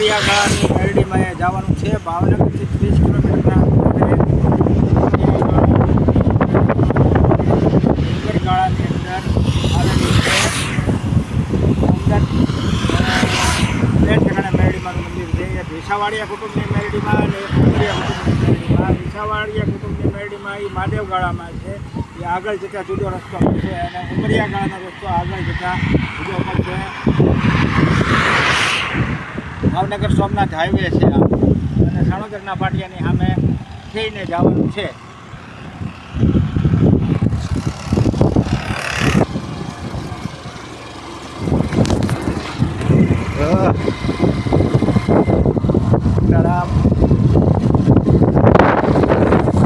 ઉમરિયા ગાળાની મેરડીમાં એ જવાનું છે. ભાવનગરથી 30 કિલોમીટરના ગાળાની અંદર આવેલી છે. બે ઠેકાણે મેરડીમાનું મંદિર છે. એ ભીસાવાડિયા કુટુંબની મેરડીમાં અને ઉમરિયા કુટુંબની મેરડીમાં. ભીસાવાડિયા કુટુંબની મેરડીમાં એ મહાદેવ ગાળામાં છે. એ આગળ જતાં જુદો રસ્તો પડશે અને ઉમરિયા ગાળાનો રસ્તો આગળ જતાં જુદો પડશે. ભાવનગર સોમનાથ હાઈવે છે આ, અને સાણોદરના પાટિયાની સામે થઈને જવાનું છે.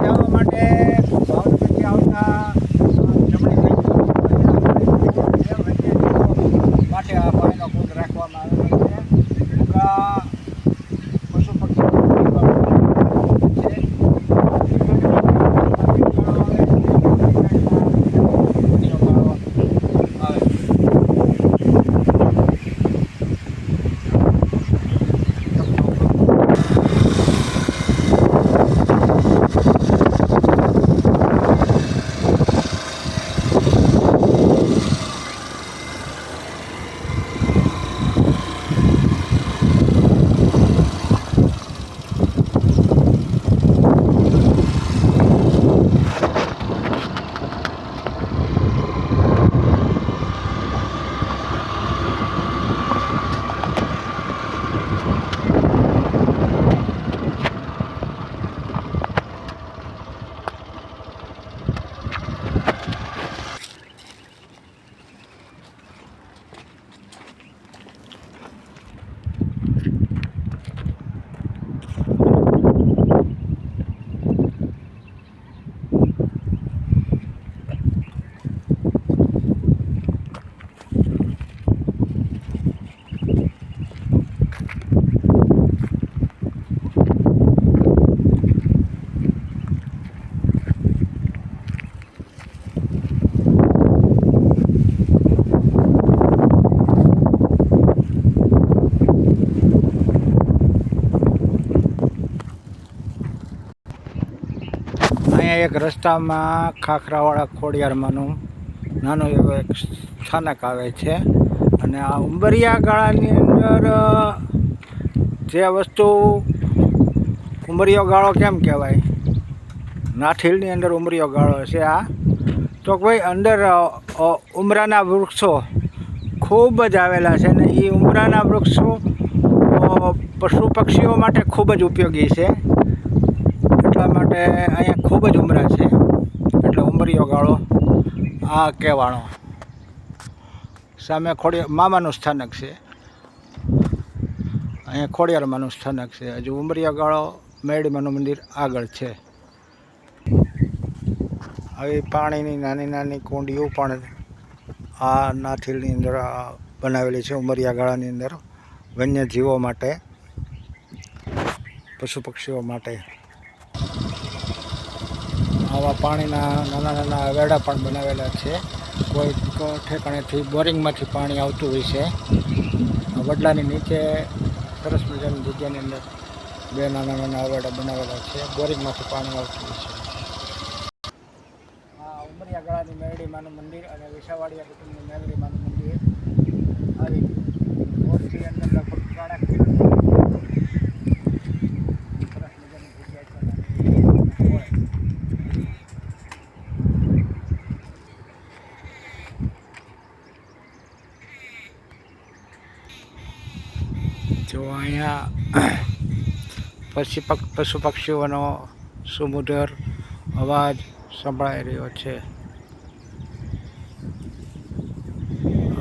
જવા માટે ભાવનગરથી આવતા જમણી માટે આ પાણીનો કુંડ રાખવામાં આવેલો છે. પશુ પક્ષીઓ અહીંયા એક રસ્તામાં ખાખરાવાળા ખોડિયારમાંનું નાનું એવું એક સ્થાનક આવે છે. અને આ ઉંબરિયા ગાળાની અંદર જે વસ્તુ ઉંબરિયો ગાળો કેમ કહેવાય, નાથીલની અંદર ઉંબરિયો ગાળો છે આ, તો ભાઈ અંદર ઉમરાના વૃક્ષો ખૂબ જ આવેલા છે. અને એ ઉમરાના વૃક્ષો પશુ પક્ષીઓ માટે ખૂબ જ ઉપયોગી છે. એટલા માટે અહીંયા ખૂબ જ ઉમરા છે, એટલે ઉંબરિયો ગાળો આ કહેવાણો. સામે મામાનું સ્થાનક છે, અહીંયા ખોડિયારમાંનું સ્થાનક છે. હજુ ઉંબરિયો ગાળો મેરડીમાનું મંદિર આગળ છે. આવી પાણીની નાની નાની કુંડીઓ પણ આ નાથીલની અંદર બનાવેલી છે. ઉંબરિયા ગાળાની અંદર વન્યજીવો માટે, પશુ પક્ષીઓ માટે આવા પાણીના નાના નાના વેડા પણ બનાવેલા છે. કોઈ ઠેકાણેથી બોરિંગમાંથી પાણી આવતું હોય છે. વડલાની નીચે સરસ મજાની જગ્યાની અંદર બે નાના નાના વેડા બનાવેલા છે. બોરિંગમાંથી પાણી આવતું હોય છે. આ ઉમરિયા ગાળાની મેરડીમાનું મંદિર અને વિસાવાડિયા કુટુંબની મેરડીમાનું મંદિર આવી રોડથી અંદર લગભગ 3 કિલોમીટર સરસ મજાની જગ્યા છે. જો અહીંયા પશુ પક્ષીઓનો સુમધુર અવાજ સંભળાઈ રહ્યો છે.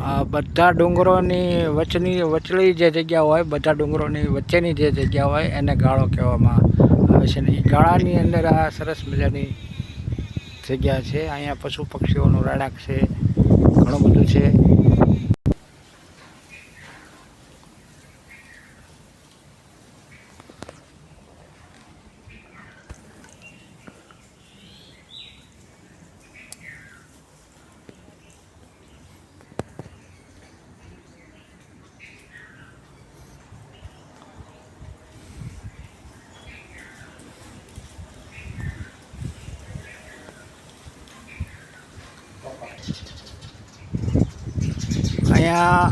આ બધા ડુંગરોની વચલી જે જગ્યા હોય, બધા ડુંગરોની વચ્ચેની જે જગ્યા હોય એને ગાળો કહેવામાં આવે છે. ને એ ગાળાની અંદર આ સરસ મજાની જગ્યા છે. અહીંયા પશુ પક્ષીઓનું રહેણાંક છે, ઘણું બધું છે. અહીંયા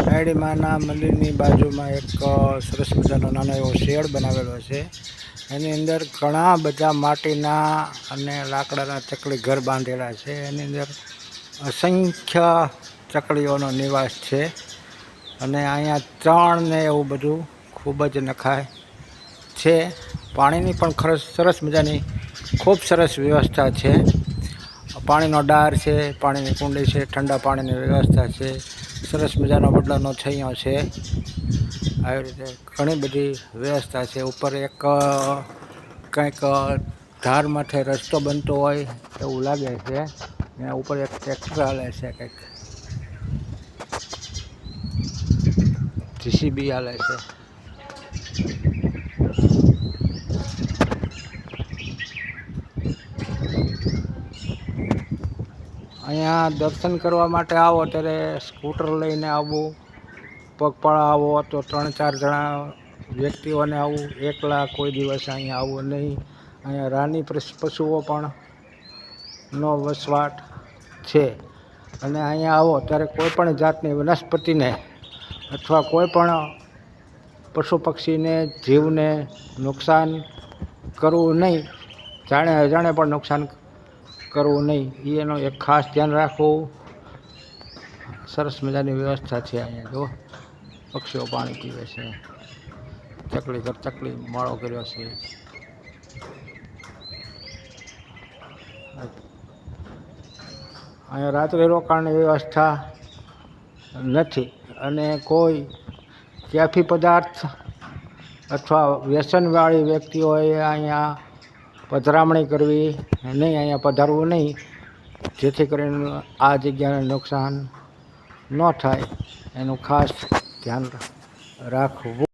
રાયડીમાના મંદિરની બાજુમાં એક સરસ મજાનો નાનો એવો શેડ બનાવેલો છે. એની અંદર ઘણા બધા માટીના અને લાકડાના ચકલી ઘર બાંધેલા છે. એની અંદર અસંખ્ય ચકલીઓનો નિવાસ છે અને અહીંયા ચણ ને એવું બધું ખૂબ જ નખાય છે. પાણીની પણ સરસ મજાની ખૂબ સરસ વ્યવસ્થા છે. પાણીનો ડાર છે, પાણીની કુંડી છે, ઠંડા પાણીની વ્યવસ્થા છે, સરસ મજાનો વડલાનો છૈયો છે. આવી રીતે ઘણી બધી વ્યવસ્થા છે. ઉપર એક કંઈક ધારમાંથી રસ્તો બનતો હોય એવું લાગે છે. એના ઉપર એક ટ્રેક્ટર હાલે છે, કંઈક જીસીબી હાલે છે. અહીંયા દર્શન કરવા માટે આવો ત્યારે સ્કૂટર લઈને આવવું, પગપાળા આવો તો 3-4 જણા વ્યક્તિઓને આવવું, એકલા કોઈ દિવસ અહીંયા આવવું નહીં. અહીંયા રાની પશુઓ પણ નો વસવાટ છે અને અહીંયા આવો ત્યારે કોઈ પણ જાતની વનસ્પતિને અથવા કોઈ પણ પશુ પક્ષીને જીવને નુકસાન કરવું નહીં. જાણે અજાણે પણ નુકસાન કરવું નહીં, એનો એક ખાસ ધ્યાન રાખવું. સરસ મજાની વ્યવસ્થા છે. અહીંયા જો પક્ષીઓ પાણી પીવે છે, ચકલી માળો કર્યો છે. અહીંયા રાત્રે રોકાણની વ્યવસ્થા નથી અને કોઈ કેફી પદાર્થ અથવા વ્યસનવાળી વ્યક્તિઓએ અહીંયા પધરામણી કરવી નહીં, અહીંયા પધારવું નહીં, જેથી કરીને આ જગ્યાને નુકસાન ન થાય એનું ખાસ ધ્યાન રાખવું.